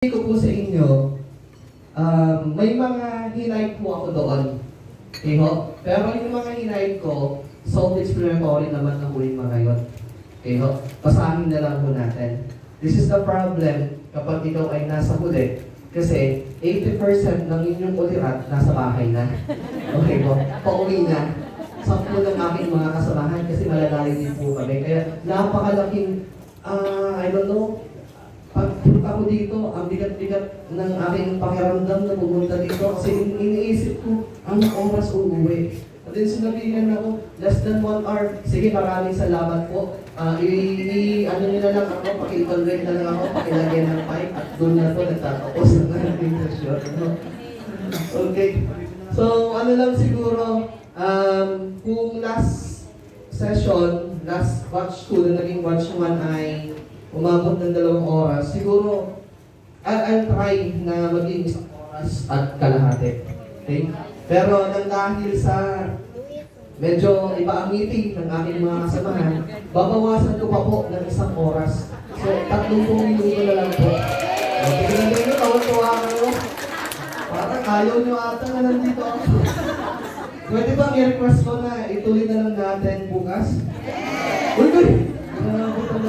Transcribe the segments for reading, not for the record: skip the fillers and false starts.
Ko po sa inyo, may mga hinay po ako doon. Okay ho? Pero yung mga hinay ko, self-explanatory naman na po yung mga yun. Okay ho? Pasahin na lang po natin. This is the problem kapag ikaw ay nasa huli. Kasi 80% ng inyong ulirat nasa bahay na. Okay ho? Pauwi na. Sampu ng aking mga kasamahan kasi malalayo din po kami. Kaya napakalaking, I don't know, pagpunta ko dito, ang bigat-bigat ng aking pakiramdam na pumunta dito kasi iniisip ko, ang oras uuwi. At then sinabihan ako, less than 1 hour. Sige, maraming salamat po. Ano nyo na lang ako, paki-tolerate na lang ako, pakilagyan ng pipe at doon na po nagtatapos ng ating session. Okay. So, ano lang siguro, kung last session, last batch 2 na naging batch 1 ay umabot ng 2 oras, siguro I'll try na maging 1 oras at kalahati. Okay? Pero nang dahil sa medyo iba ang meeting ng aking mga kasamahan, babawasan ko pa po ng 1 oras. So, 30 minuto na lang po. Tignan nyo, tawag-tuwa kayo. Parang ayaw nyo ata na nandito ako. Pwede bang i-request ko na ituloy na lang natin bukas? Uy!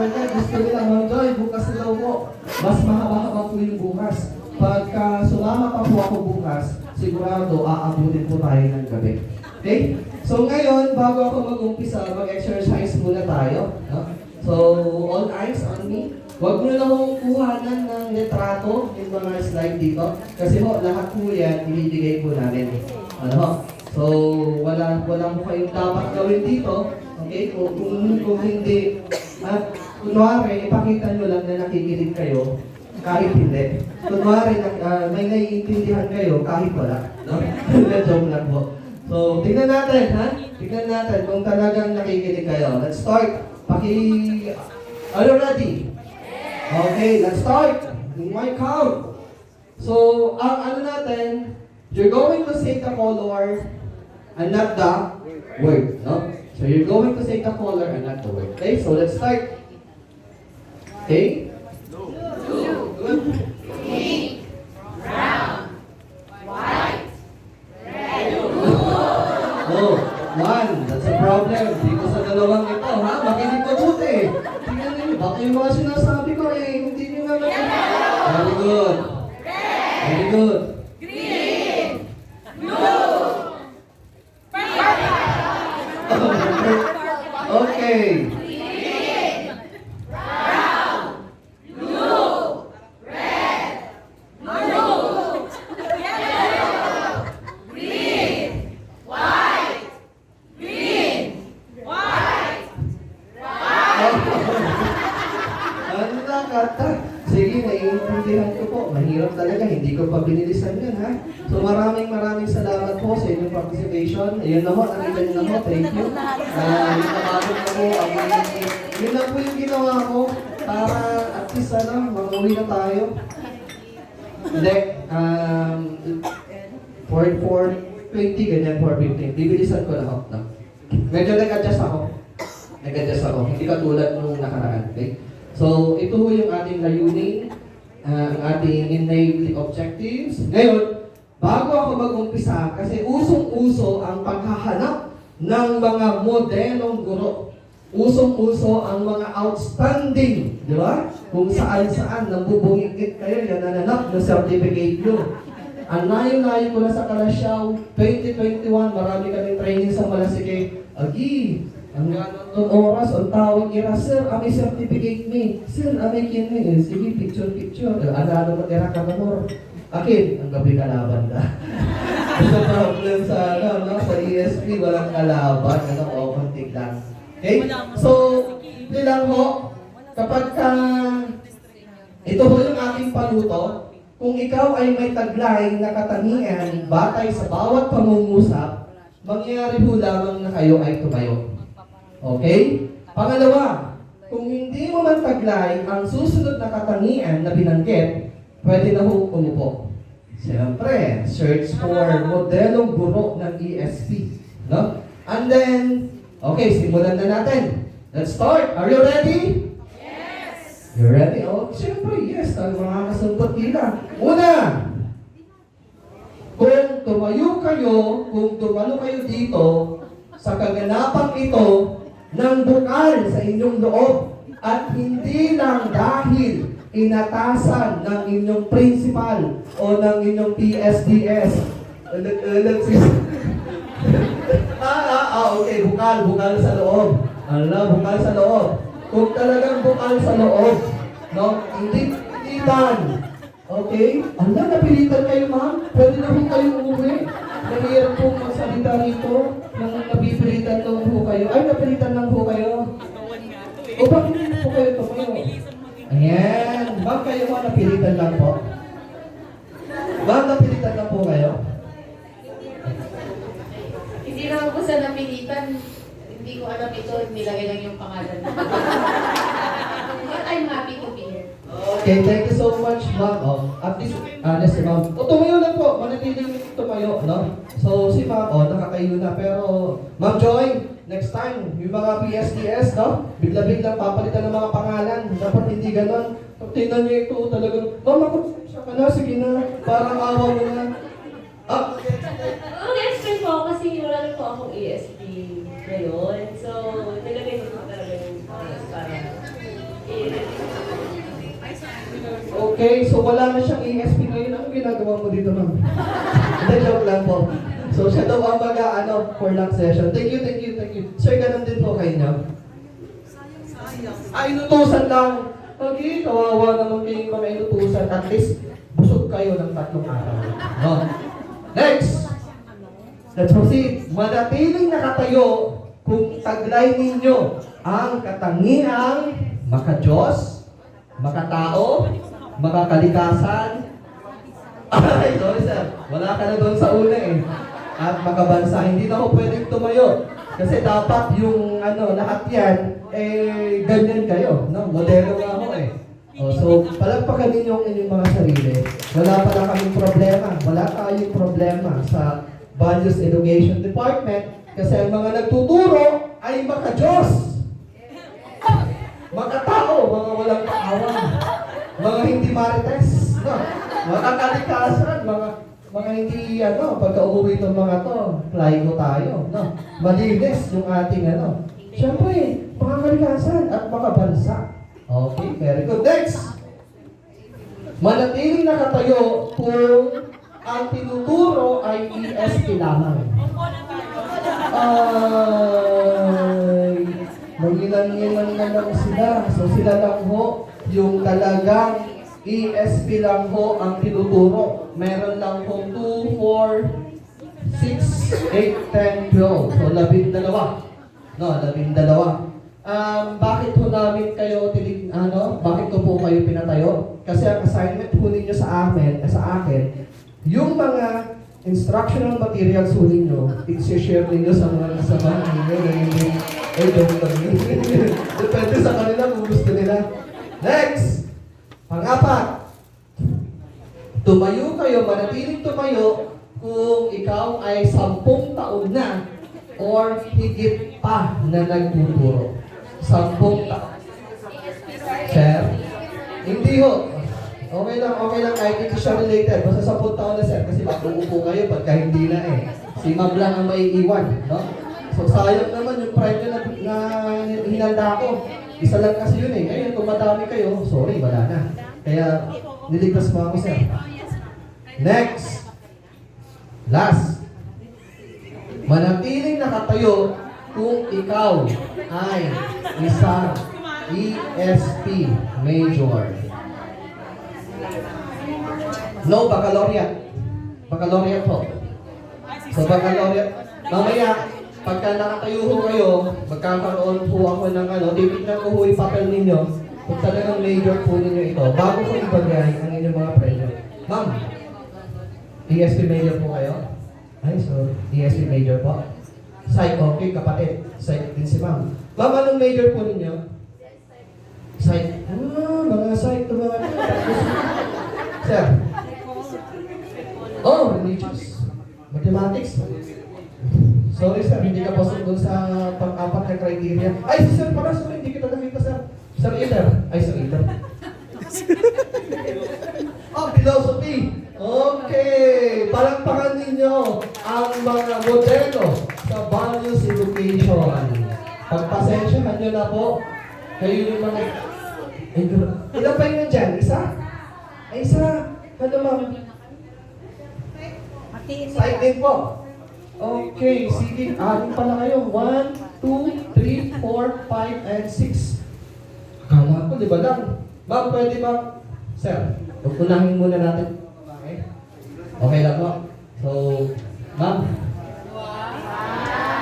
Gusto nila, Ma'am Joy, bukas na daw po. Mas mahaba-haba po yung bukas. Pagka sumama pa po ako bukas, sigurado aabutin po tayo ng gabi. Okay? So ngayon, bago ako mag-umpisa, mag-exercise muna tayo. No? So, all eyes on me. Huwag nyo lang akong kuhanan ng litrato, yung mga slide dito. Kasi ho, lahat po yan, ibibigay po namin. Ano ho? So, wala po kayong dapat gawin dito. Okay? Kung hindi, kunwari, ipakita nyo lang na nakikinig kayo, kahit hindi. Kunwari, may naiintindihan kayo, kahit wala. No? Joke lang po. So, tingnan natin, ha? Tingnan natin kung talagang nakikinig kayo. Let's start. Are you ready? Okay, let's start. In my count. So, ang ano natin, you're going to say the color and not the word, no? So you're going to say the color and not the word. Okay, so let's start. Okay? Blue. Good. Pink, brown, white, red. Oh, 1. That's a problem. Dito sa dalawang ito, ha? Makinig ko buti. Tingnan niyo, baka yung mga sinasabi ko hindi niyo nga makinig. Very good. Very good. Green, blue, Okay. green, brown, blue, red, maroon, yellow, green, white, Ano na, Kata? Sige, naiintindihan ko po. Mahirap talaga, hindi ko pa binilisan yan, ha? So maraming salamat po sa inyong participation. Ayun na ho, nakita niyo na ho, thank you. Nakabagod na po, yun na po yung ginawa ko para at least, mag-uwi na tayo. Hindi, 4:20, ganyan, 4:15. Bibilisan ko na ho. No? Medyo nag-adjust ako. Hindi katulad nung nakaraan, okay? So, ito ho yung ating layunin, ang ating innate objectives. Ngayon, bago ako mag-umpisa, kasi usong-uso ang paghahanap ng mga modelong guro. Usong-uso ang mga outstanding, di ba? Kung saan-saan, nambubungikit kayo, yan nananap ng certificate nyo. Ang layo-layo ko na sa Kalasyaw, 2021, marami kaming training sa Malasike. Agi, ang ganun oras, ang tawag ira, sir, may certificate me. Sir, may kinmi. Sige, picture. Ano mo tira ka mo? Akin, ang gabi kalaban na. Sa problem sa, sa ESP, walang kalaban. Kontik lang. Okay? So, ito lang ho. Kapag ito ho yung aking paluto, kung ikaw ay may taglay na katangian batay sa bawat pangungusap, mangyayari ho lamang na kayo ay tumayo. Okay? Pangalawa, kung hindi mo man taglay ang susunod na katangian na binanggit, pwede na ho umupo. Siyempre, search for modelong guro ng ESP. No? And then, okay, simulan na natin. Let's start. Are you ready? yes, You ready? Oh, siyempre, yes. Ang mga kasangkot nila. Una, kung tumalo kayo dito sa kaganapang ito ng bukal sa inyong loob at hindi lang dahil inatasan ng inyong principal o ng inyong PSDS. Okay, bukal sa loob. Bukal sa loob. Kung talagang bukal sa loob, no? Hindi pilitan. Okay? Napilitan kayo, ma'am. Pwede na po kayong umuwi. Mahirap po magsalita rito. Nang napipilitan lang po kayo. Ay, napilitan lang po kayo. O bakit hindi po kayo tumayo? Ayan. Ma'am, kayo mo napilitan lang po. Ma'am, napilitan lang po kayo. Hindi naman po sa napilitan. Hindi ko alam ito, nilagay lang yung pangalan. But I'm happy to be here. Okay, thank you so much, ma'am. At least, si ma'am. Tumayo lang po. Manatiling tumayo, no? So, si ma'am, nakakayo na. Pero, Ma'am Joy, next time, yung mga PSDS, no? Bigla-bigla papalitan ng mga pangalan. Dapat hindi ganon. Tingnan niyo ito talagang, ma'am, ako, siya ka na, sige na. Parang awa mo na. Ang-expect po ako kasi wala na po akong ESP ngayon. So, nilagay ko po talaga yung para Okay, so wala na siyang ESP ngayon. Ano ginagawa mo dito, ma'am? Hindi, joke lang po. So, siya daw ang for lunch session. Thank you. Sir, ganun din po kayo niya. Inutusan lang. Okay, kawawa naman kayong mga inutusan. At least, busog kayo ng 3 araw. No? Next! Let's proceed. Manatiling nakatayo kung taglay ninyo ang katangiang maka-Diyos, makatao, makakalikasan. Ay, sorry sir. Wala ka na doon sa una eh. At makabansa. Hindi na ako pwedeng tumayo. Kasi dapat yung lahat yan, ganyan kayo. No? Modelo nga ako eh. So, palagpakan ninyo ang inyong mga sarili. Wala pala kaming problema. Wala tayong problema sa Values Education Department kasi ang mga nagtuturo ay maka-Diyos. Makatao, mga walang kaawan. Mga hindi marites. No? Mga kalikasan, mga hindi, pagka umuwi ng mga to, flying tayo. No? Malinis yung ating, Siyempre, mga kalikasan at mga bansa. Okay, very good. Next! Manatiling nakatayo kung ang tinuturo ay ESP lamang. Ay, mangilan-ngilan na lang sila. So sila lang ho, yung talagang ESP lang ho ang tinuturo. Meron lang ho 2, 4, 6, 8, 10, 12. So 12. No, 12. Bakit ho namin kayo bakit ko po kayo pinatayo? Kasi ang assignment po ninyo sa akin, yung mga instructional materials po ninyo, i-share ninyo sa mga kasama ninyo na hindi, depende sa kanila kung gusto nila. Next! Pang-apat, tumayo kayo, manatiling tumayo kung ikaw ay 10 taon na or higit pa na nagtuturo. 10 taon. Sir? Hindi ho. Okay lang kahit hindi siya related. Basta 10 taon na sir kasi mag-uupo kayo pagka hindi na eh. Si ma'am lang ang maiiwan. No? So sayang naman yung pride na hinanda ko. Isa lang kasi yun eh. Ngayon kung madami kayo, sorry, wala na. Kaya niligtas mo ako sir. Next. Last. Manatiling nakatayo kung ikaw ay isang ESP major. No, baccalaureate. Baccalaureate po. So, baccalaureate. Mamaya, pagka nakatayo ho kayo, magkakaroon po ako ng titignan ko ho yung papel ninyo kung talagang major po ninyo ito. Bago ko ibagay ang inyong mga pressure. Ma'am, ESP major po kayo? Ay, so, ESP major po. Psych, okay, kapatid. Psych din si ma'am. Ma'am, anong major po ninyo? Psych. Mga psych to mga Sir. Oh, religious. Mathematics. Sorry sir, hindi ka pasok doon sa pang-apat na criteria. Ay, si sir pala, sorry, hindi kita nakita sir. Sir Eder. Ay, sir Eder. Oh, philosophy. Okay. Palakpakan ninyo ang mga modelo sa values education. Pagpasensyahan nyo na po. Kayo yung mga... Ilan pa yun dyan? Isa? Ay, isa. Ano ma'am? Side din po. Okay, sige. Anim pala kayo. 1, 2, 3, 4, 5, and 6. Kama ko, di ba lang? Ma'am, pwede ba? Sir, unahin muna natin. Okay? Okay lang po. So, ma'am.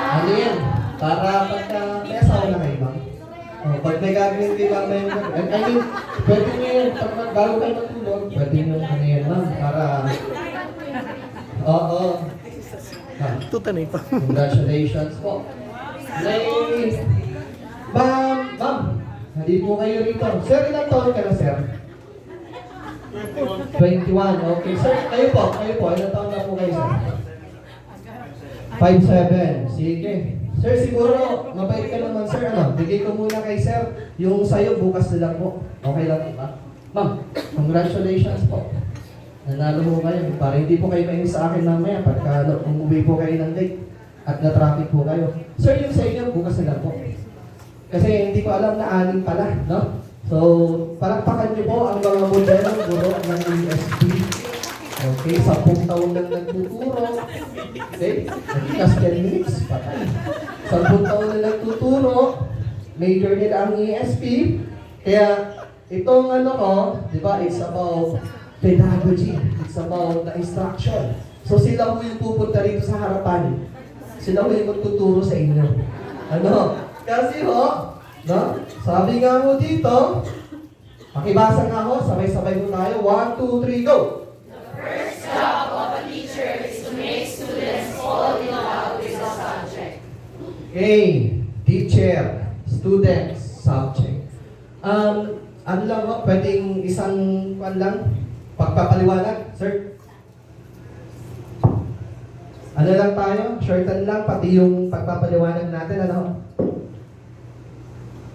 Ano yan? Para pagka may asawa na kayo, ma'am. Oh, pag may gagawin kayo, ma'am, I mean, pwede nyo yun, pag bago kayo matulog, pwede nyo ano yan, ma'am, para... Oo. Tutanay pa. Congratulations po. May... Ma'am, hindi po kayo rito. Sir, ilang taon ka na, sir? 21. Okay. Sir, kayo po. Ilang taon na po kayo, sir? 5'7". Sige. Sir, siguro, mabait ka naman, sir. Ano? Bigay ko muna kay sir. Yung sayo, bukas na lang po. Okay lang po ba? Ma'am, congratulations po. Nanalo po kayo. Para hindi po kayo mainis sa akin mamaya pagka umuwi po kayo ng late at na-traffic po kayo. Sir, yung sa inyo, bukas na lang po. Kasi hindi ko alam na anim pala, no? So, palakpakan niyo po ang mga modelong guro ng ESP. Okay, 10 taon lang nagtuturo. Okay, nagikas 10 minutes, patay. 10 taon lang nagtuturo, major nila ang ESP. Kaya, itong ano ko, di ba, it's about pedagogy. It's about the instruction. So, sila po yung pupunta rito sa harapan. Sila po yung magtuturo sa inyo. Ano? Kasi ho, no? Sabi nga mo dito, pakibasa nga ho, sabay-sabay mo tayo. 1, 2, 3, go! First job of a teacher is to make students fall in love with the subject. Okay, teacher, students, subject. Ano lang ho, pwedeng isang pagpapaliwanag, sir? Ano lang tayo? Shorten lang, pati yung pagpapaliwanag natin, ano?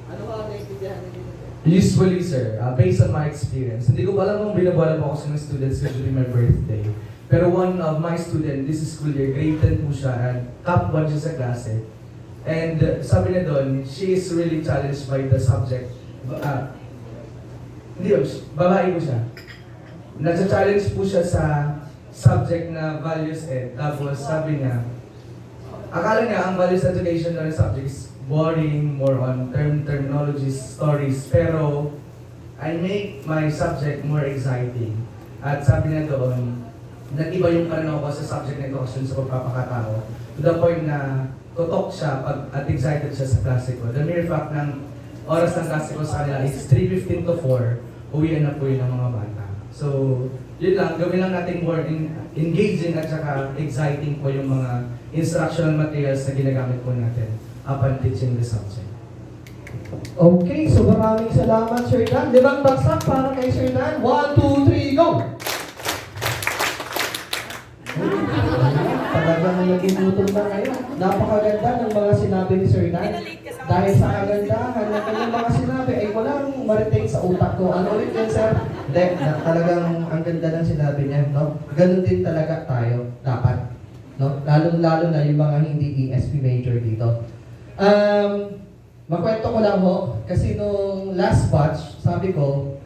Ano ka naintindihan nyo? Usually, sir, based on my experience, hindi ko pa alam kung binabalan mo ako sa mga students kasi during my birthday. Pero one of my student, this is school year, grade 10 po siya, and top 1 siya sa klase. And sabi niya doon, she is really challenged by the subject. Hindi yun, babae po siya. Nasa-challenge po siya sa subject na values tapos sabi niya, akala niya ang values education na subject is boring, more on terminologies, stories, pero I make my subject more exciting. At sabi niya doon, nag-iba yung pananaw ko sa subject na ito kasi sa pagpapakatao. To the point na tutok siya at excited siya sa klase ko. The mere fact ng oras ng klase ko sa kanila is 3:15 to 4, uwian na po yun ng mga bata. So, yun lang, gawin lang natin more engaging at saka exciting po yung mga instructional materials na ginagamit po natin upon teaching the subject. Okay, so maraming salamat, Sir Dan. 5 bagsak para kay Sir Dan. 1, 2, 3, go! Talagang nagugutom na kayo. Napakaganda ng mga sinabi ni Sir Dan. Dahil sa kagandahan ng kanyang mga sinabi ay walang ma-retain sa utak ko. Ano ulit yan, sir? Hindi, talagang ang ganda ng sinabi niya, no? Ganun din talaga tayo, dapat. No? Lalong-lalo na yung mga hindi ESP major dito. Makwento ko lang ho, kasi nung last batch, sabi ko,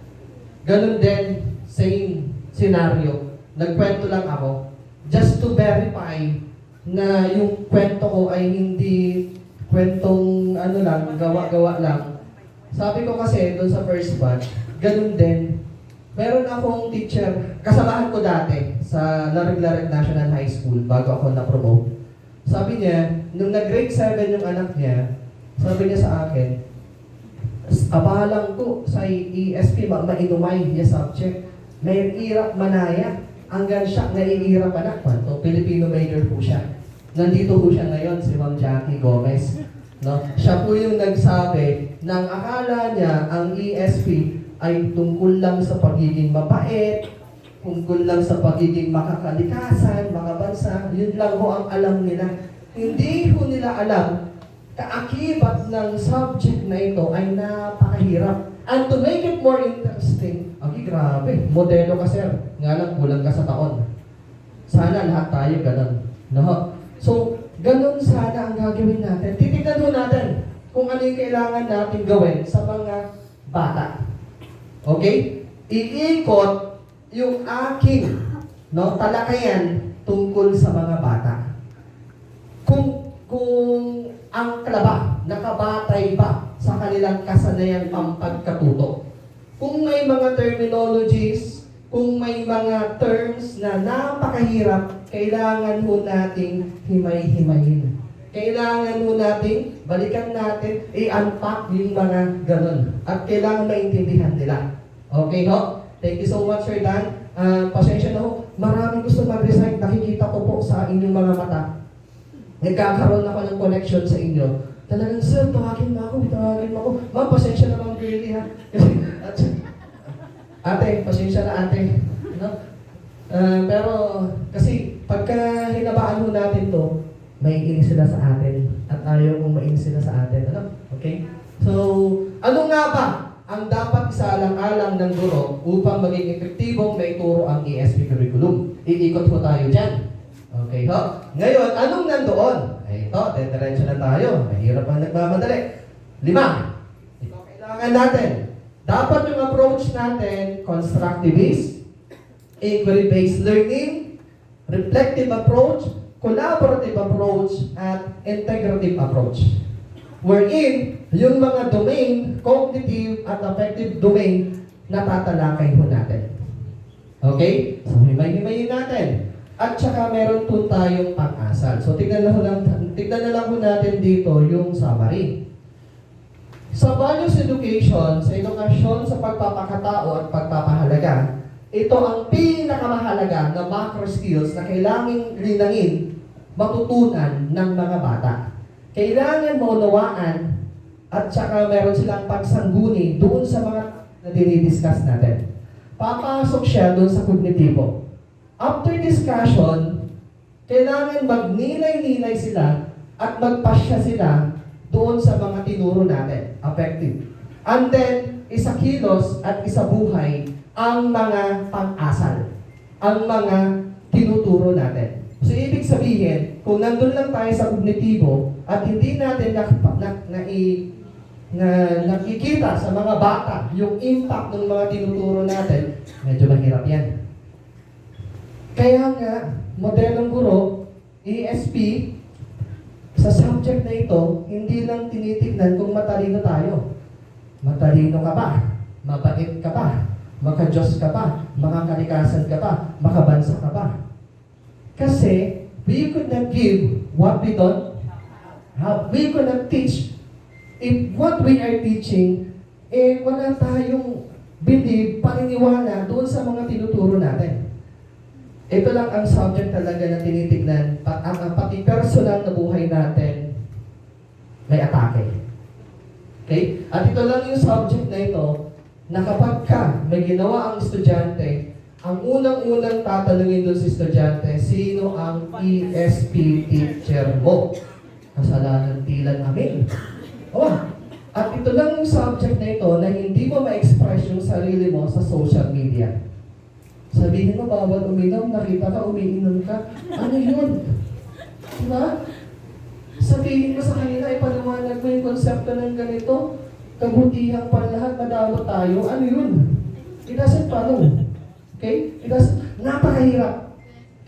ganun din, same scenario. Nagkwento lang ako, just to verify na yung kwento ko ay hindi kwentong ano lang, gawa-gawa lang. Sabi ko kasi doon sa first batch, ganun din. Meron akong teacher, kasamahan ko dati sa Larag-Larag National High School bago ako na-promote. Sabi niya, nung nag-grade 7 yung anak niya, sabi niya sa akin, apahalang ko sa ESP, mainumay niya subject. May irap manaya. Hanggang siya, naiirap anak pa. So, Filipino major po siya. Nandito po siya ngayon, si Ma'am Jackie Gomez. No? Siya po yung nagsabi ng akala niya ang ESP ay tungkol lang sa pagiging mabait, tungkol lang sa pagiging makakalikasan, makabansa. Yun lang ho ang alam nila. Hindi ho nila alam kaakibat ng subject na ito ay napakahirap. And to make it more interesting, ang grabe. Modelo ka, sir. Nga lang, kulang ka sa taon. Sana lahat tayo ganun. No? So, ganun sana ang gagawin natin. Titignan ho natin kung ano yung kailangan natin gawin sa mga bata. Okay? Iikot yung aking talakayan tungkol sa mga bata. Kung ang klaba nakabatay ba sa kanilang kasanayan pampagkatuto. Kung may mga terminologies, kung may mga terms na napakahirap, kailangan ho nating himay-himayin. Kailangan ho nating balikan natin, i-unpack yung mga ganun. At kailangan maintindihan nila. Okay ho? Thank you so much, Sir Dan. Pasensya na ho. Maraming gusto mag-recite. Nakikita ko po sa inyong mga mata. Nagkakaroon ako ng connection sa inyo. Talagang, sir, tawagin mo ako. Ma'am, pasensya na, Ma'am Girlie, ha? Ate, pasensya na, ate. No? Pero, kasi, pagka hinabaan mo natin to, may inis sila sa atin. At ayaw mong mainis sila sa atin. Ano? Okay? So, ano nga ba ang dapat isaalang-alang ng guro upang maging epektibong maituro ang ESP curriculum? Iikot po tayo dyan. Okay ho? Ngayon, anong nandoon? Ay ito, diretso na tayo. Mahirap ang nagmamadali. 5. Ito kailangan natin. Dapat yung approach natin, constructivist, inquiry-based learning, reflective approach, collaborative approach, at integrative approach. Wherein, yung mga domain, cognitive at affective domain, natatalakay ho natin. Okay? So, himay-himayin natin. At saka meron po tayong pang-asal. So tignan na lang po natin dito yung summary. Sa values education, sa edukasyon sa pagpapakatao at pagpapahalaga, ito ang pinakamahalaga na macro skills na kailangang linangin, matutunan ng mga bata. Kailangan maunawaan at saka meron silang pagsangguni doon sa mga na dinidiscuss natin. Papasok siya doon sa kognitibo. After discussion, kailangan magnilay-nilay sila at magpasya sila doon sa mga tinuro natin, effective. And then, isakilos at isabuhay ang mga pang-asal, ang mga tinuturo natin. So, ibig sabihin, kung nandun lang tayo sa kognitibo at hindi natin nakikita sa mga bata yung impact ng mga tinuturo natin, medyo mahirap yan. Kaya nga, modelong guro, ESP, sa subject na ito, hindi lang tinitignan kung matalino tayo. Matalino ka ba? Mabait ka ba? Maka-Diyos ka ba? Makakalikasan ka ba? Makabansa ka ba? Kasi, we could not give what we don't have. We could not teach. If what we are teaching, wala tayong believe, paniniwala doon sa mga tinuturo natin. Ito lang ang subject talaga na tinitignan, pati personal na buhay natin, may atake. Okay? At ito lang yung subject na ito, na kapag ka may ginawa ang estudyante, ang unang-unang tatanungin doon si estudyante, sino ang ESP teacher mo? Kasalanan tila namin. At ito lang yung subject na ito na hindi mo ma-express yung sarili mo sa social media. Sabihin mo, bawal uminom, nakita ka, umiinom ka. Ano yun? Diba? Sabihin mo sa kanila, ipaliwanag mo yung konsepto ng ganito. Kabutihan pa lahat, madamot tayo. Ano yun? It doesn't follow. Okay? Napakahirap.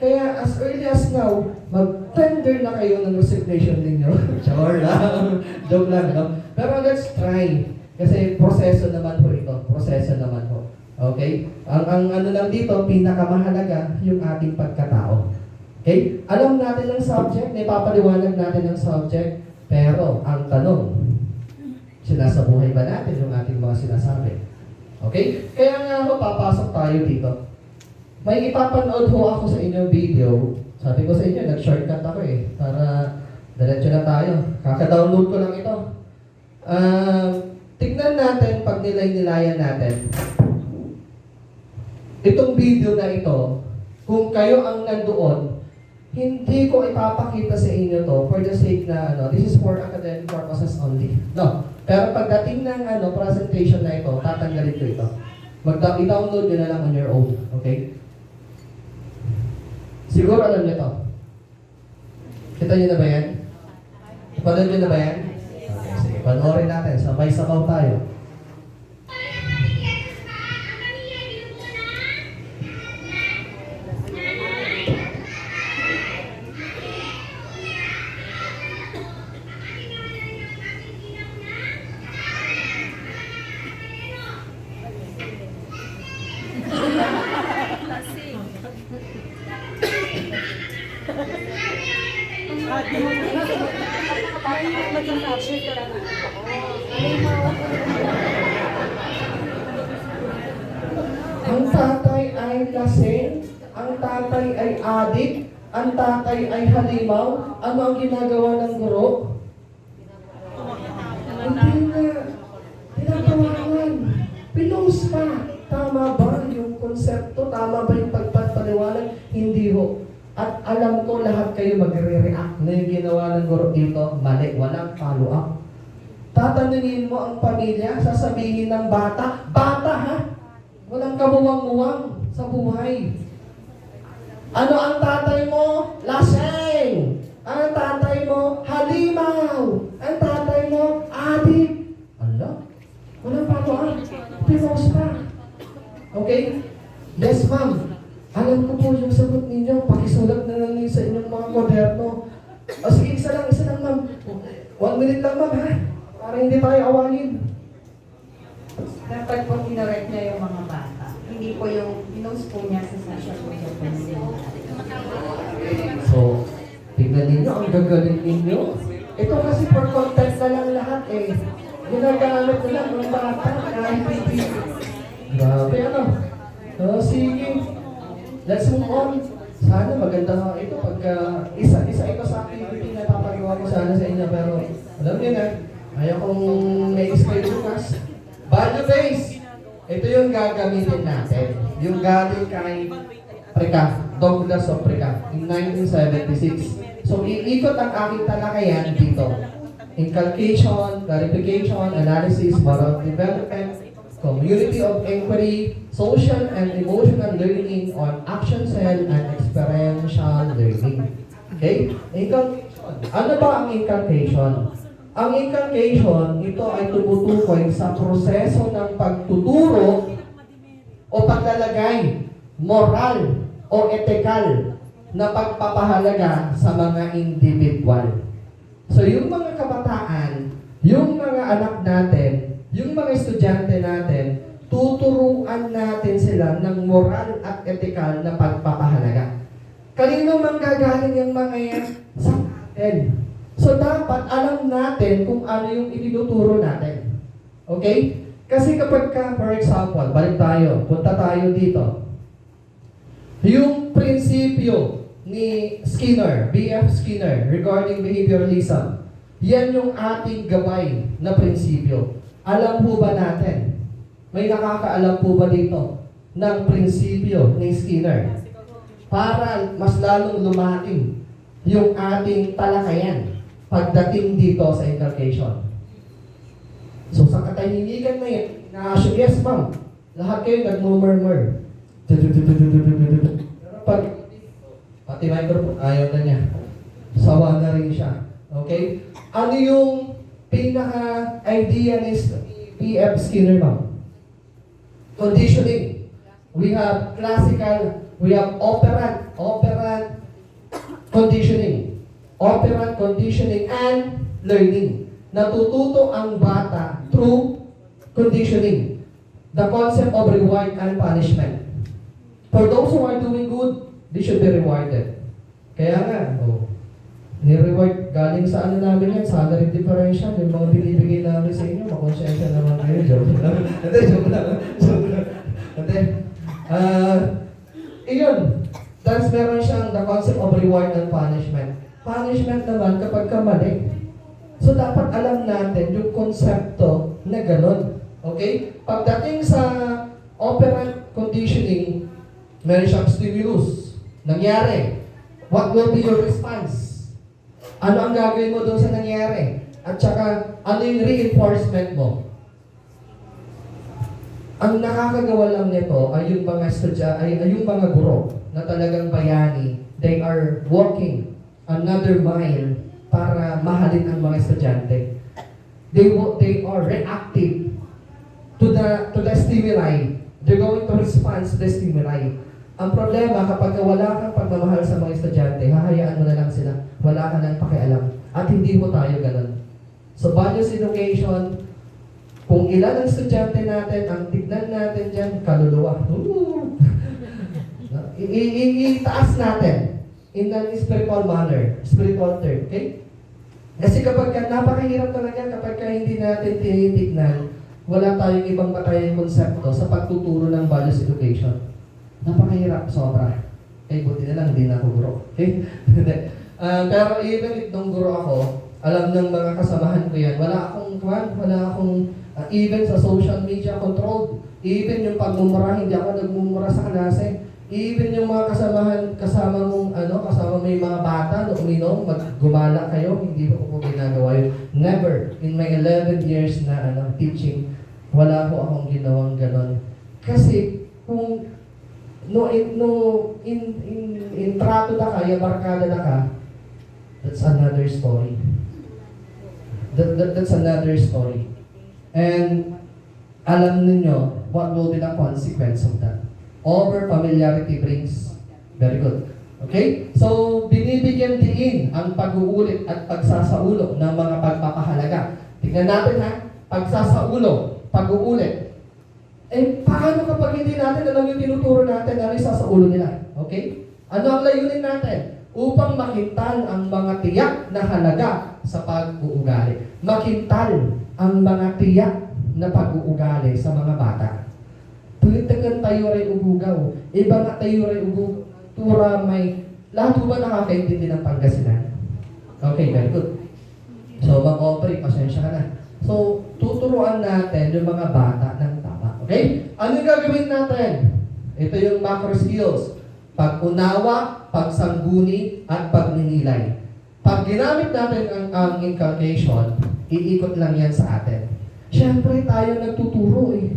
Kaya as early as now, mag-tender na kayo ng resignation ninyo. Sure lang. Joke lang, no? Pero let's try. Kasi proseso naman po ito. Proseso naman po. Okay? Ang ano lang dito, pinakamahalaga yung ating pagkatao. Okay? Alam natin ang subject, napapaliwanag natin ang subject, pero ang tanong, sinasabuhay ba natin yung ating mga sinasabi? Okay? Kaya nga ako, papasok tayo dito. May ipapanood ho ako sa inyong video. Sabi ko sa inyo, nag-shortcut ako para diretso na tayo. Kaka-download ko lang ito. Tignan natin pag nilay-nilayan natin. Itong video na ito, kung kayo ang nandoon, hindi ko ipapakita sa inyo to for the sake na this is for academic purposes only. No. Pero pagdating ng presentation na ito, tatanggalin ko ito. I-download nyo na lang on your own. Okay? Siguro alam nyo to. Kita nyo na ba yan? Panood nyo na ba yan? Okay, sige. Panoorin natin. Sabay sabaw tayo. Ang tatay ay lasing, ang tatay ay adik, ang tatay ay halimaw. Ano ang ginagawa ng guro? Hindi na. Tinatawanan. Pinost pa. Tama ba yung konsepto? Tama ba yung pagpapaliwanag? Hindi ho. At alam ko lahat kayo magre-react na yung ginawa ng guro dito. Mali. Walang follow-up. Tatanungin mo ang pamilya, sasabihin ng bata, bata ha? Walang kamuwang-muwang sa buhay. Ano ang tatay mo? Laseng! Ang tatay mo? Halimaw! Ang tatay mo? Adik! Ano? Walang follow-up. Pinost pa. Okay? Yes, ma'am. Alam ko po yung sagot ninyo. Pakisulat na lang sa inyong mga kwaderno. O sige, isa lang, ma'am. 1 minute lang, ma'am, ha? Para hindi tayo awayin. Dapat po kinorek niya yung mga bata. Hindi po yung pinost po niya sa social media po nila. So, tignan ninyo, ang gagaling ninyo. Ito kasi for content na lang lahat eh. Ginagamit na lang ng bata, kahit hindi. Grabe ano. So, sige. Let's move on. Sana maganda nga ito pagka isa ito sa activity na papagawa ko sana sa inyo. Pero alam niyo na, ayaw kong may schedule bukas. Value base. Ito yung gagamitin natin. Yung galing kay Douglas of Preca in 1976. So, iikot ang aking talakayan dito. Inculcation, clarification, analysis, moral development, community of inquiry, social and emotional learning on action cell and experiential learning. Okay? Inculcation. Ano ba ang inculcation? Ang inculcation, ito ay tumutukoy sa proseso ng pagtuturo o paglalagay, moral o ethical na pagpapahalaga sa mga individual. So yung mga kabataan, yung mga anak natin, yung mga estudyante natin, tuturuan natin sila ng moral at ethical na pagpapahalaga. Kanino manggagaling yung mga yan? Sa atin. So dapat alam natin kung ano yung itinuturo natin. Okay? Kasi kapag ka, for example, balik tayo, punta tayo dito. Yung prinsipyo ni Skinner, B.F. Skinner, regarding behavioralism, yan yung ating gabay na prinsipyo. Alam po ba natin? May nakakaalam po ba dito ng prinsipyo ni Skinner? Para mas lalong lumaking yung ating talakayan pagdating dito sa inculcation. So sa katahimikan na yan, yes ma'am, lahat kayo nagmumurmur. Pati microphone, ayaw na niya. Sawa na rin siya. Okay? Ano yung pinaka-idea ni P.F. Skinner, ma'am? Conditioning. We have classical, we have operant conditioning. Operant conditioning and learning. Natututo ang bata through conditioning. The concept of reward and punishment. For those who are doing good, they should be rewarded. Kaya nga, ni-reward galing sa ano namin yan, salary differential, yung mga binibigay namin sa inyo, makonsensya naman kayo, joke lang. Joke lang. Iyon, tapos meron siyang the concept of reward and punishment. Punishment naman kapag kamali. So dapat alam natin yung konsepto na ganun. Okay? Pagdating sa operant conditioning, meron siyang stimulus. Nangyari. What will be your response? Ano ang gagawin mo doon sa nangyari? At saka, ano yung reinforcement mo? Ang nakakagawa lang nito ay yung mga ay yung mga guro na talagang bayani. They are walking another mile para mahalin ang mga estudyante. They are reactive to the stimuli. They're going to respond to the stimuli. Ang problema, kapag wala kang pagmamahal sa mga estudyante, hahayaan mo na lang sila. Wala ka nang pakialam. At hindi mo tayo ganun. So, values education, kung ilan ang estudyante natin, ang tignan natin dyan, kaluluwa. Itaas natin in an spiritual manner, spiritual term, okay? Kasi kapag napakahirap talaga, kapag hindi natin tinitignan, wala tayong ibang patayang konsepto sa pagtuturo ng values education. Napakahirap, sobra. Okay, buti na lang, hindi na ako guro. Okay? Pero even if nung guro ako, alam ng mga kasamahan ko yan, wala akong even sa social media controlled. Even yung pagmumura, hindi ako nagmumura sa klase. Even yung mga kasama mo yung mga bata na uminom, maggumala kayo, hindi ko ginagawa yun. Never, in my 11 years na teaching, wala ko akong ginawang ganon. Kasi, kung in trato na ka, barkada na ka, that's another story. That's another story. And alam ninyo what will be the consequence of that. Over familiarity brings very good. Okay? So, binibigyan diin ang pag-uulit at pagsasaulo ng mga pagpapahalaga. Tingnan natin ha, pagsasaulo, pag-uulit. Eh, paano kapag hindi natin alam yung tinuturo natin, ano yung sasaulo nila? Okay? Ano ang layunin natin? Upang makintal ang mga tiyak na halaga sa pag-uugali. Makintal ang mga tiyak na pag-uugali sa mga bata. Tulitagan tayo rin ubugaw. Iba nga tayo rin ubugaw. Tura may... Lahat ba nakakaintindi ng Pangasinan? Okay, very good. So, mag-operate, pasensya ka na. So, tuturuan natin yung mga bata ng tama. Okay? Ano yung gagawin natin? Ito yung macro skills. Pag-unawa, pagsangguni, at pagninilay. Pag ginamit natin ang inculcation, iikot lang yan sa atin. Siyempre, tayo nagtuturo eh.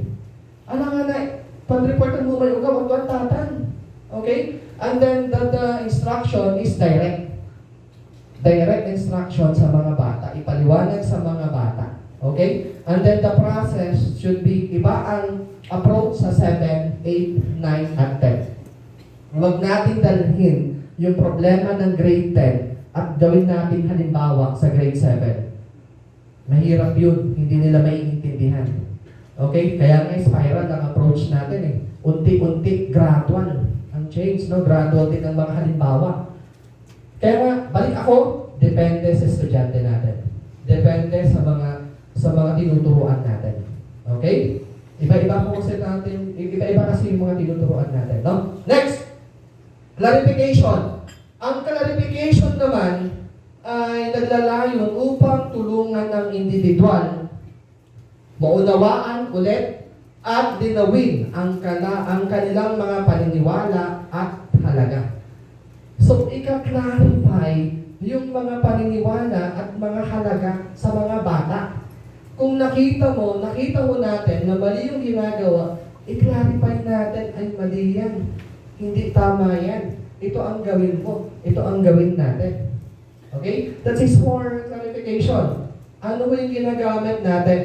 Alam nga na, pag-reportan mo may ugaw, huwag tatan. Okay? And then, the instruction is direct. Direct instruction sa mga bata. Ipaliwanag sa mga bata. Okay? And then, the process should be, iba ang approach sa 7, 8, 9, at 10. Huwag natin dalhin yung problema ng grade 10 at gawin natin halimbawa sa grade 7. Mahirap yun. Hindi nila maiintindihan. Okay? Kaya nga spiral ang approach natin eh. Unti-unti, gradual. Ang change, no? Gradual din ang mga halimbawa. Kaya nga, balik ako, depende sa estudyante natin. Depende sa mga tinuturuan natin. Okay? Iba-iba po kasi natin, iba-iba kasi yung mga tinuturuan natin, no? Next! Clarification. Ang clarification naman ay naglalayon upang tulungan ng individual maunawaan ulit at dinawin ang kanilang mga paniniwala at halaga. So, ika-clarify yung mga paniniwala at mga halaga sa mga bata. Kung nakita mo natin na mali yung ginagawa, i-clarify natin ay mali yan. Hindi tama yan. Ito ang gawin mo. Ito ang gawin natin. Okay? That is for clarification. Ano ba yung ginagamit natin?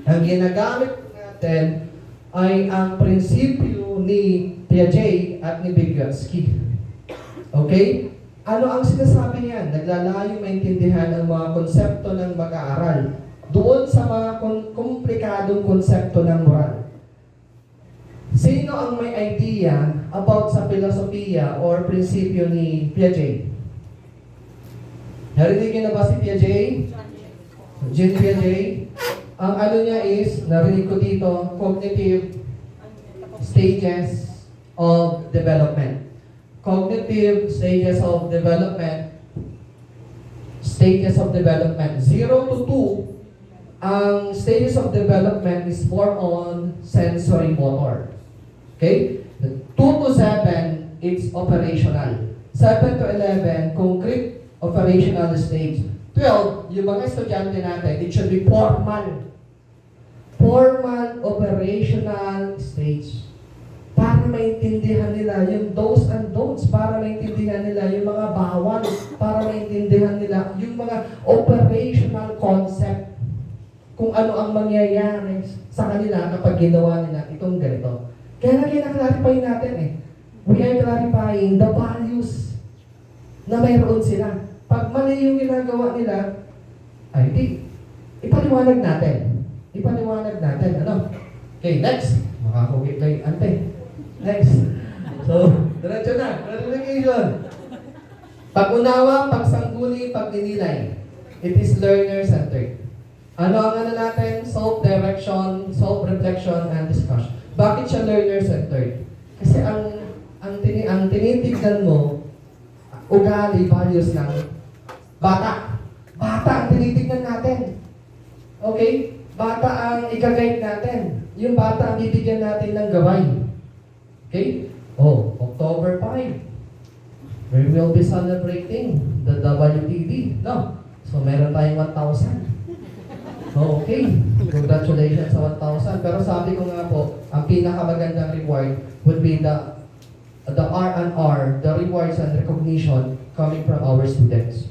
Ang ginagamit natin ay ang prinsipyo ni Piaget at ni Vygotsky. Okay? Ano ang sinasabi niyan? Naglalayo maintindihan ang mga konsepto ng mag-aaral doon sa mga komplikadong konsepto ng moral. Sino ang may idea about sa filosofiya or prinsipyo ni Piaget? Narinig niyo na ba si Piaget? Jean Piaget? Ang ano niya is, narinig ko dito, cognitive stages of development. Cognitive stages of development. Stages of development. 0 to 2, ang stages of development is more on sensory motor. Okay? 2 to 7, it's operational. 7 to 11, concrete operational stage. 12, yung mga estudyante natin, it should be formal. formal operational stage. Para maintindihan nila yung do's and don'ts, para maintindihan nila yung mga bawal, para maintindihan nila yung mga operational concept, kung ano ang mangyayari sa kanila kapag ginawa nila itong ganito. Kaya kinaklarify natin eh. We are clarifying the values na mayroon sila. Pag mali yung ginagawa nila, ay di, ipaliwanag natin. Ipaliwanag natin, ano? Okay, next. Makakawit kay ante. Next. So, diretso na. Clarification. Pag-unawa, pagsangguni, pagninilay. It is learner-centered. Ano ang ano natin? Self-direction, self-reflection, and discussion. Bakit siya learner-centered? Kasi ang tinitignan mo, ugali, values ng bata. Bata ang tinitignan natin. Okay? Bata ang ika-guide natin. Yung bata ang bibigyan natin ng gaway. Okay? Oh, October 5. We will be celebrating the WTD. No? So, meron tayong 1,000. Okay. Congratulations sa 1,000. Pero sabi ko nga po, ang pinakamagandang reward would be the R&R, the rewards and recognition coming from our students.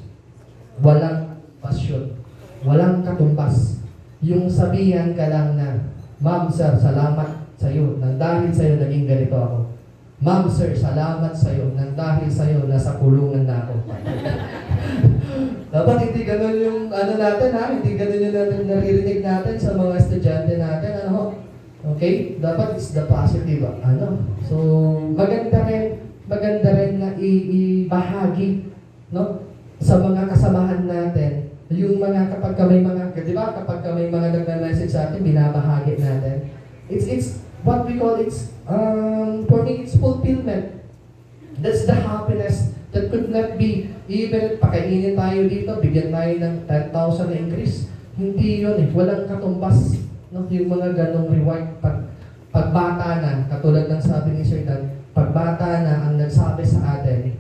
Walang passion. Walang katumbas. Yung sabihan ka lang na, Ma'am, Sir, salamat sa iyo. Nang dahil sa iyo, naging ganito ako. Ma'am, Sir, salamat sa iyo. Nang dahil sa iyo, nasa kulungan na ako. Dapat hindi ganun yung ano natin ha, hindi ganun yung natin naririnig natin sa mga estudyante natin, ano. Okay? Dapat it's the positive, ano. So, maganda rin na ibahagi, no, sa mga kasamahan natin, yung mga kapag may mga, di ba, kapag may mga nagme-message sa atin, binabahagi natin. It's what we call for me, it's fulfillment. That's the happiness that could not be, even pakainin tayo dito, bigyan tayo ng 10,000 na increase. Hindi yun eh. Walang katumbas. No? Yung mga ganong reward. Pagbata na, katulad ng sabi ni Sir Dan, pagbata na ang nagsabi sa atin,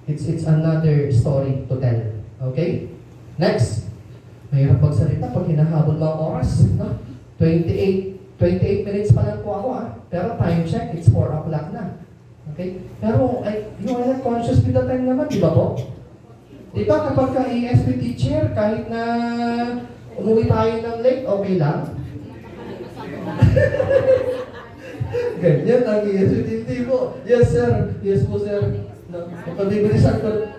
it's another story to tell. Okay? Next. Mahirap magsalita pag hinahabol mga oras. No? 28 minutes pa lang po ako pero time check, it's 4 o'clock na. Okay? Pero you are not conscious with the time naman, di ba po? Di ba kapag ka ESP teacher, kahit na umuwi tayo ng late, okay lang? Ganyan ang ESP, hindi po. Yes sir, yes po sir. Pagbibilisan ko.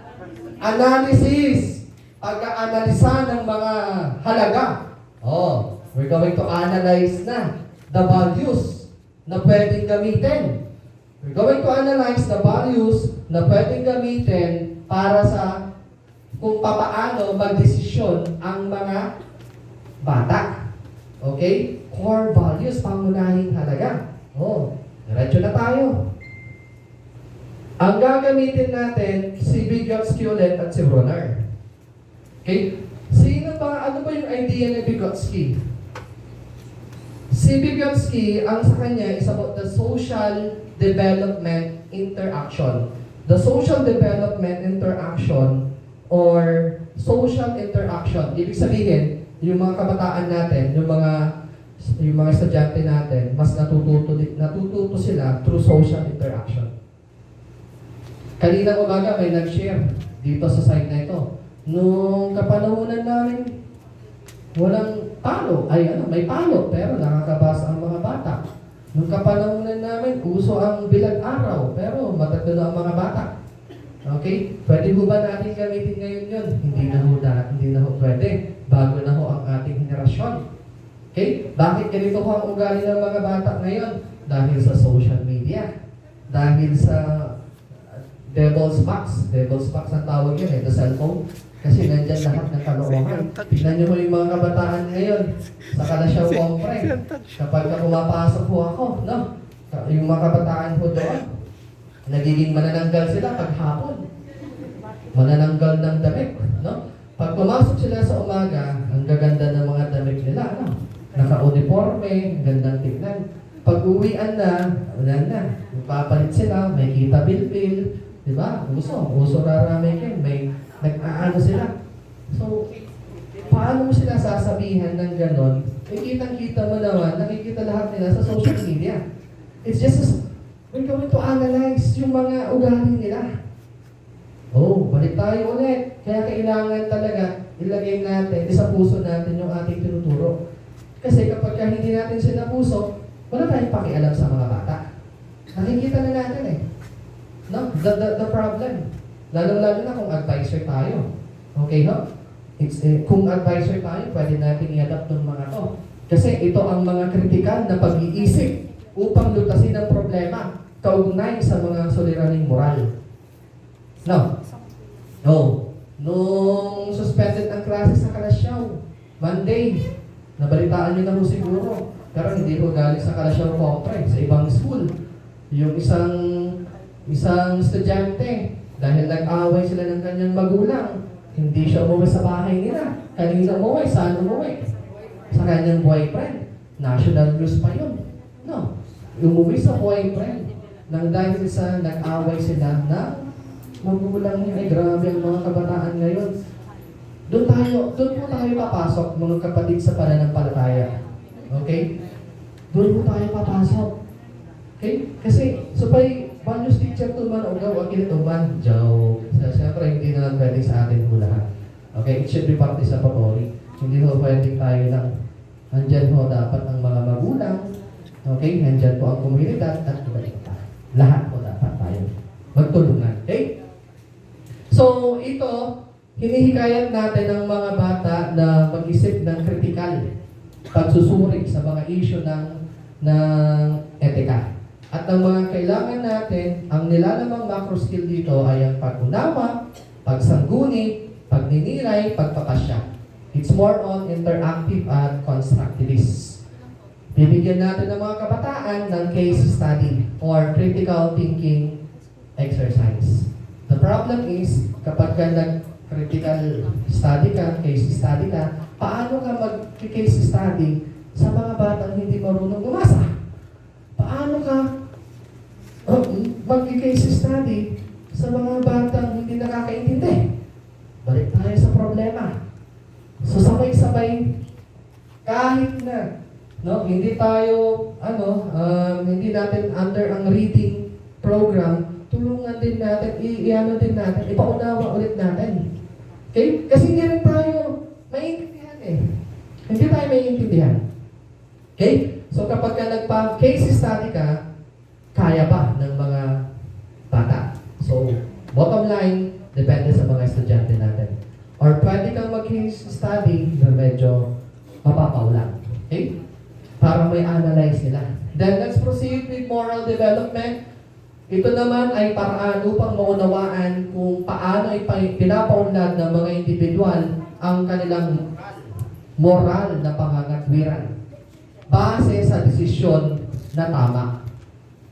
Analysis! Pag-aanalisa ng mga halaga. Oh, we're going to analyze na the values na pwedeng gamitin. We're going to analyze the values na pwedeng gamitin para sa kung papaano magdesisyon ang mga bata. Okay? Core values, pangunahing halaga. Oh, diretso na tayo. Ang gagamitin natin, si Vygotsky ulit at si Bronner. Okay? Ano ba yung idea ni Vygotsky? Si Vygotsky, ang sa kanya is about the social development interaction. The social development interaction or social interaction. Ibig sabihin, yung mga kabataan natin, yung mga estudyante natin, mas natututo sila through social interaction. Kanina umaga may nag-share dito sa site na ito. Nung kapanahunan namin, walang palo. May palo, pero nakakabasa ang mga bata. Nung kapanahunan namin, uso ang bilag araw, pero matatlo na ang mga bata. Okay? Pwede ho ba natin gamitin ngayon yun? Hindi na ho pwede. Bago na ho ang ating henerasyon. Okay? Bakit ganito ho ang ugali ng mga bata ngayon? Dahil sa social media. Dahil sa devil's box. Devil's box ang tawag yun the cellphone. Kasi nandyan lahat ng kalokohan. Tignan nyo mo yung mga kabataan ngayon. Sa Kalasyaw Compre. Kapag pumapasok po ako, no? Yung mga kabataan po doon, nagiging manananggal sila paghapon. Manananggal ng damit, no? Pag pumasok sila sa umaga, ang gaganda ng mga damit nila, no? Naka-uniforme, gandang tignan. Pag uwian na, wala na. Papalit sila, may kita bilbil, di ba? Uso raramikin, may nag-aano sila. So, paano mo sila sasabihan ng ganon? Eh, kitang-kita mo naman, nakikita lahat nila sa social media. It's just, we're going to analyze yung mga ugali nila. Oh, balik tayo ulit. Kaya kailangan talaga ilagay natin, sa puso natin yung ating tinuturo. Kasi kapag hindi natin sinapuso, wala tayong pakialam sa mga bata. Nakikita na natin eh. No? The problem. Lalo-lalo na kung advisor tayo. Okay, no? Kung advisor tayo, pwede natin i-adapt ng mga to. Kasi ito ang mga kritikal na pag-iisip upang lutasin ang problema kaugnay sa mga suliraning moral. No? No. Nung suspended ang klase sa Kalasyaw, Monday, nabalitaan nyo na ho siguro. Pero hindi ho galing sa Kalasyaw Compre, sa ibang school. Yung isang estudyante, dahil nag-away sila ng kanyang magulang, hindi siya umuwi sa bahay nila. Kanina umuwi, saan umuwi? Sa kanyang boyfriend. National news pa yun. No. Umuwi sa boyfriend. Nang dahil sa nag-away sila na magulang niya. Ay, grabe ang mga kabataan ngayon. Doon po tayo papasok, mga kapatid sa pananampalataya. Okay? Doon po tayo papasok. Okay? Kasi, supay, values teacher to man o gaw, akil to man, joke. Siyempre, hindi naman pwede sa atin po lahat. Okay? It should be participatory. Hindi ho pwede tayo lang. Andyan ho dapat ang mga magulang. Okay? Andyan po ang komunidad at iba-iba. Lahat po dapat tayo magtulungan. Okay? So, ito, hinihikayat natin ang mga bata na mag-isip ng kritikal pagsusuri sa mga issue ng etika. At ang mga kailangan natin, ang nilalamang macro skill dito ay ang pag-unawa, pagsangguni, pagninilay, pagpapasya. It's more on interactive at constructivist. Bibigyan natin ng mga kabataan ng case study or critical thinking exercise. The problem is, kapag ka nag-critical study ka, case study ka, paano ka mag-case study sa mga batang hindi marunong bumasa? Paano ka mag-case study sa mga batang hindi nakakaintindi? Balik tayo sa problema. So sabay-sabay, kahit na hindi tayo hindi natin under ang reading program, tulungan din natin, ipaunawa ulit natin. Okay? Kasi hindi rin tayo maiintindihan eh. Hindi tayo maiintindihan. Okay? So kapag ka nagpa-case study ka, kaya ba ng mga bata? So, bottom line, depende sa mga estudyante natin. Or pwede kang mag-case study na medyo mapapaulan. Okay? Para may analyze nila. Then let's proceed with moral development. Ito naman ay paraan upang maunawaan kung paano ay pinapaunlad ng mga individual ang kanilang moral na pangangatwiran base sa desisyon na tama.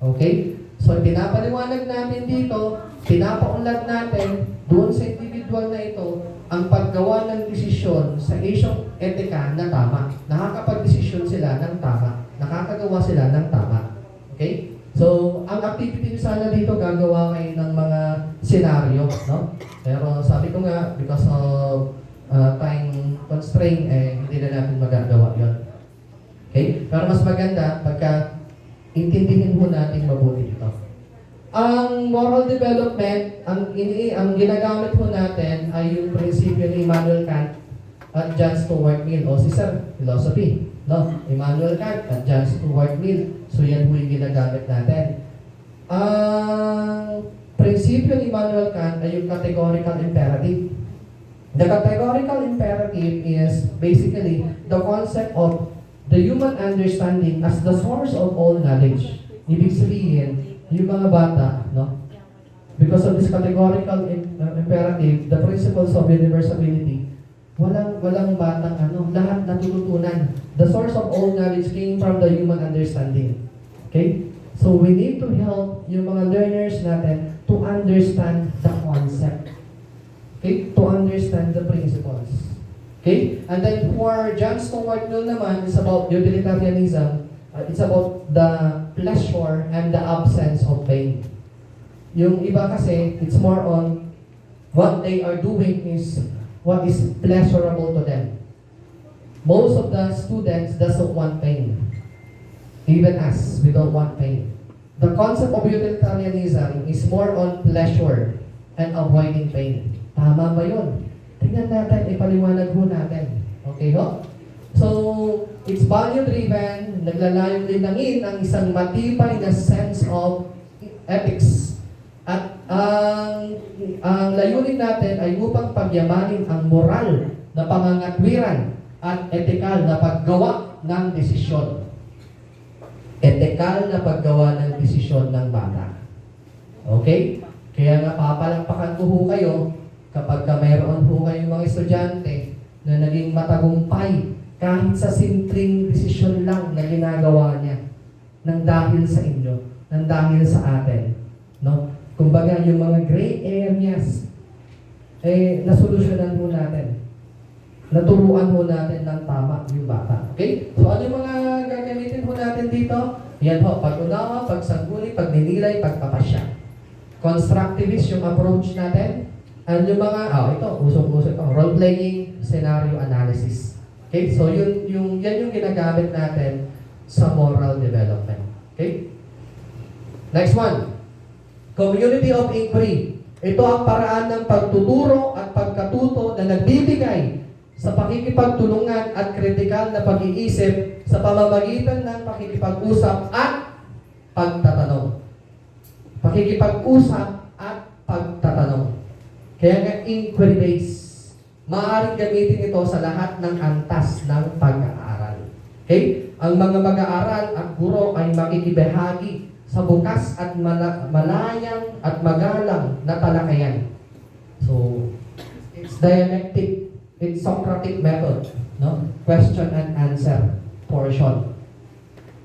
Okay? So, pinapaliwanag natin dito, pinapaunlad natin doon sa individual na ito ang paggawa ng desisyon sa isyong etika na tama. Nakakapag-desisyon sila ng tama. Nakakagawa sila ng tama. Okay? So, ang activity nyo sana dito, gagawa kayo ng mga senaryo, no? Pero sabi ko nga, because of time constraint, hindi na natin magagawa yon. Okay? Pero mas maganda, pagka intindihin mo natin mabuti ito. Ang moral development, ang ginagamit po natin ay yung prinsipyo ni Immanuel Kant at John Stuart Mill, o si Sir, philosophy. No? Immanuel Kant at John Stuart Mill. So yan po yung ginagamit natin. Ang prinsipyo ni Immanuel Kant ay yung categorical imperative. The categorical imperative is basically the concept of the human understanding as the source of all knowledge. Ibig sabihin, yung mga bata, no? Because of this categorical imperative, the principles of universality, walang batang lahat natututunan. The source of all knowledge came from the human understanding. Okay? So we need to help yung mga learners natin to understand the concept. Okay? To understand the principles. Okay? And then for John Stuart Mill naman, it's about utilitarianism. It's about the pleasure and the absence of pain. Yung iba kasi, it's more on what they are doing is what is pleasurable to them. Most of the students doesn't want pain. Even us, we don't want pain. The concept of utilitarianism is more on pleasure and avoiding pain. Tama ba yun? Tingnan natin, ipaliwanag ho natin. Okay ho? So, it's value-driven, naglalayong linangin ang isang matibay na sense of ethics. At ang layunin natin ay upang pagyamanin ang moral na pangangatwiran at etikal na paggawa ng desisyon. Etikal na paggawa ng desisyon ng bata. Okay? Kaya nga papalakpakan ko ho kayo kapag mayroon ho kayong mga estudyante na naging matagumpay kahit sa simpleng desisyon lang na ginagawa niya nang dahil sa inyo, nang dahil sa atin. No? Kumbaga yung mga gray areas, nasolusyonan ho natin. Naturuan ho natin ng tama yung bata. Okay? So ano yung mga gagamitin ho natin dito? Yan ho, pag-unawa, pagsangguni, pagninilay, pagpapasya. Constructivist yung approach natin. Ano yung mga, ito, usong-usong ito, role-playing, scenario analysis. Okay? So yan yung ginagamit natin sa moral development. Okay? Next one. Community of inquiry. Ito ang paraan ng pagtuturo at pagkatuto na nagbibigay sa pakikipagtulungan at kritikal na pag-iisip sa pamamagitan ng pakikipag-usap at pagtatanong. Pakikipag-usap at pagtatanong. Kaya nga inquiry-based. Maaaring gamitin ito sa lahat ng antas ng pag-aaral. Okay? Ang mga mag-aaral at guro ay makikibahagi sa bukas at malayang at magalang na talakayan. So, it's dialectic. It's Socratic method. No? Question and answer portion.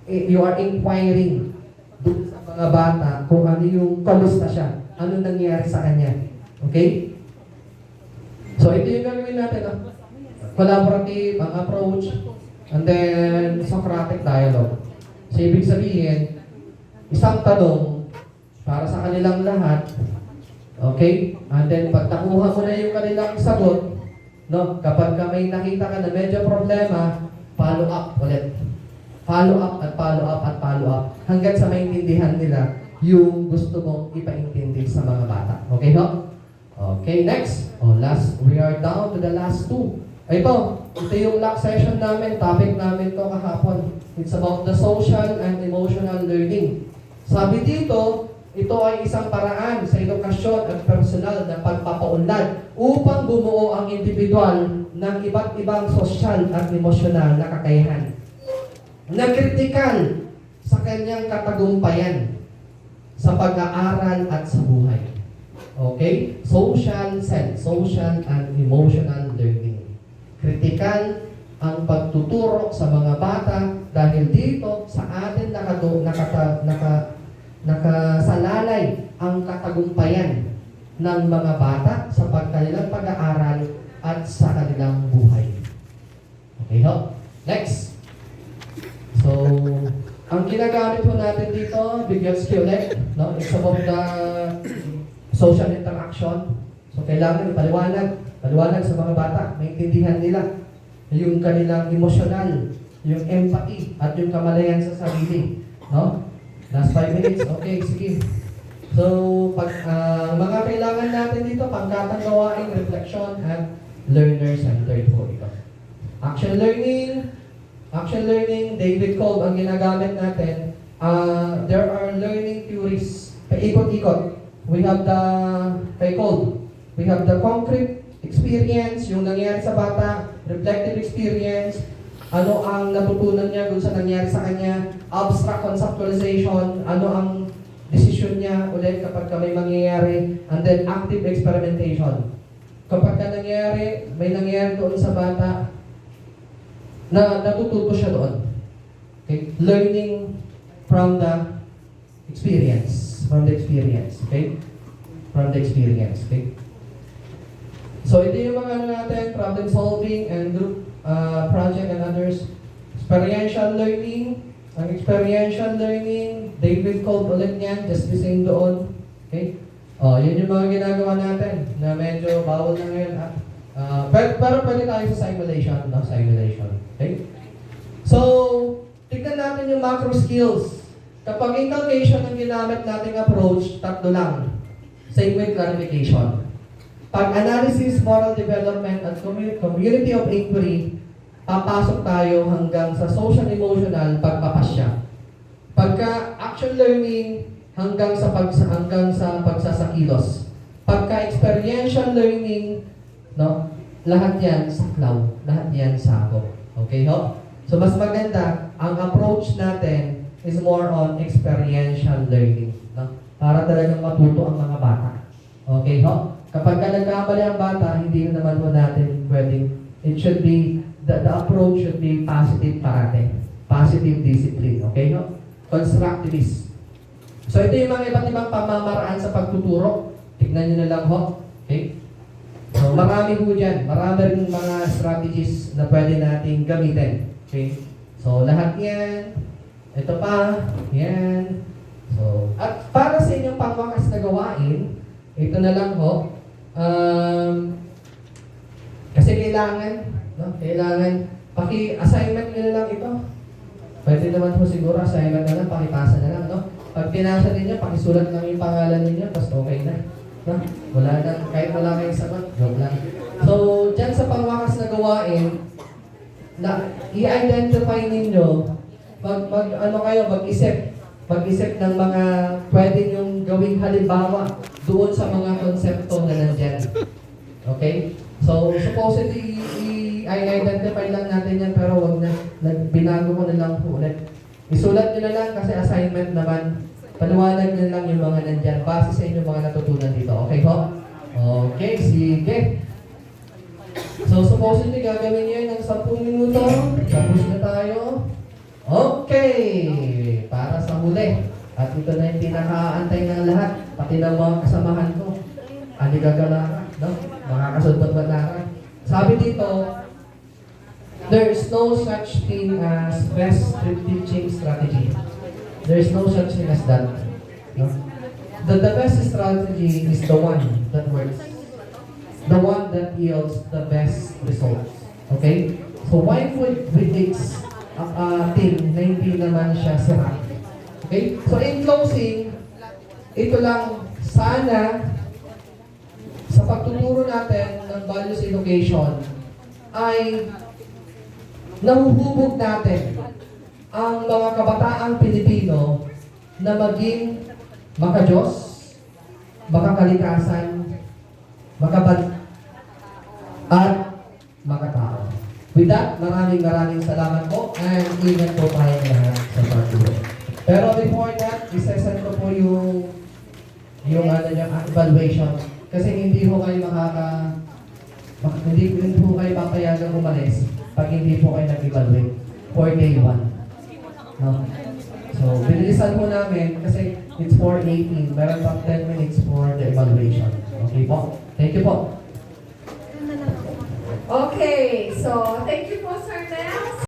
You are inquiring dun sa mga bata kung ano yung kamusta siya. Ano nangyari sa kanya. Okay? So, ito yung gagawin natin. Collaborative ang approach and then Socratic dialogue. So, ibig sabihin, isang tanong para sa kanilang lahat. Okay? And then, pag nakuha mo na yung kanilang sagot, no, kapag may nakita ka na medyo problema, follow up ulit. Follow up at follow up at follow up hanggang sa maintindihan nila yung gusto mong ipaintindi sa mga bata. Okay, no? Okay, next. Last, we are down to the last two. Ito yung last session namin, topic namin to kahapon. It's about the social and emotional learning. Sabi dito, ito ay isang paraan sa edukasyon at personal na pagpapaunlad upang bumuo ang individual ng iba't ibang sosyal at emosyonal na kakayahan na kritikal sa kanyang katagumpayan sa pag-aaral at sa buhay. Okay? Social sense, social and emotional learning. Kritikal ang pagtuturo sa mga bata dahil dito sa atin nakasalalay ang katagumpayan ng mga bata sa kanilang pag-aaral at sa kanilang buhay. Okay, no? Next. So, ang ginagamit po natin dito, Vygotsky ulit, no? It's about the social interaction. So, kailangan paliwanag sa mga bata, maintindihan nila yung kanilang emosyonal, yung empathy, at yung kamalayan sa sarili. No? Last 5 minutes. Okay, sige. So, pag mga kailangan natin dito, pangkatang gawain, reflection, and learner-centered po ito. Action learning, David Kolb ang ginagamit natin. There are learning theories. Paikot-ikot. We have the, kay Kolb, we have the concrete experience, yung nangyari sa bata, reflective experience, ano ang natutunan niya dun sa nangyari sa kanya, abstract conceptualization, ano ang decision niya ulit kapag may mangyayari, and then active experimentation. Kapag may nangyari doon sa bata, na natututo siya doon. Okay? Learning from the experience. Okay? From the experience. Okay? So, ito yung mga natin, problem solving and group project and others. Experiential learning. Ang experiential learning, David Kolb ulit yan, just the same doon. Okay? Yun yung mga ginagawa natin na medyo bawal na ngayon Pero pwede tayo sa simulation, no? Simulation. Okay? So, tignan natin yung macro skills. Kapag inculcation ang ginamit nating approach, tatlo lang. Same with clarification. Pag analysis, moral development, at community of inquiry, papasok tayo hanggang sa social-emotional pagpapasya. Pagka action learning, hanggang sa pagsasakilos. Pagka experiential learning, no? Lahat yan sa cloud. Lahat yan sa ako. Okay, ho? So, mas maganda, ang approach natin is more on experiential learning. No? Para talagang matuto ang mga bata. Okay, ho? Kapag nagkamali ang bata, hindi na naman po natin pwedeng, it should be, the approach should be positive parate. Positive discipline. Okay, ho? Constructivist. So, ito yung mga iba't ibang pamamaraan sa pagtuturo. Tignan nyo na lang, ho? Okay? So, marami po dyan. Marami rin mga strategies na pwede nating gamitin. Okay? So, lahat yan. Ito pa. Yan. So, at para sa inyong pangwakas na gawain, ito na lang ho. Kasi kailangan, no? Kailangan, paki-assignment nyo na lang ito. Pwede naman po siguro, assignment na lang, pakipasa na lang, no? Pag pinasa ninyo, pakisulat lang yung pangalan ninyo, basta okay na. No? Wala na, kahit wala kayong sagot, joke lang. So, dyan sa pangwakas na gawain, na i-identify ninyo, mag-isip ng mga pwede nyong gawing halimbawa doon sa mga konsepto na nandyan. Okay? So, supposedly, i-identify lang natin yan, pero wag na, binago ko na lang po ulit. Isulat nyo na lang kasi assignment naman. Paliwanag nyo lang yung mga nandyan base sa inyong mga natutunan dito. Okay ho? Okay, sige. So, supposedly, gagawin nyo yun ng 10 minuto. Tapos na tayo. Okay! Para sa huli. At ito na yung pinakaantay ng lahat. Pati ng mga kasamahan ko. Ani gagalara. No? Mga kasunod-balara. Sabi dito, there's no such thing as best teaching strategy. There's no such thing as that. No? The best strategy is the one that works. The one that yields the best results. Okay? So why would we teach a team na hindi naman siya sira? Okay? So in closing, ito lang, sana sa pagtuturo natin ng values education ay nahuhubog natin ang mga kabataang Pilipino na maging maka-Diyos, makakalikasan, at makatao. With that, maraming salamat po and ingat po tayo lahat sa pagtuturo. Pero before that, isesend ko po yung evaluation. Kasi hindi po kayo hindi po kayo papayagang umalis pag hindi po kayo nag-evaluate for day 1. No? So, binilisan po namin kasi it's 4:18. Meron pa 10 minutes for the evaluation. Okay po? Thank you po. Okay, so thank you po, Sir Nels.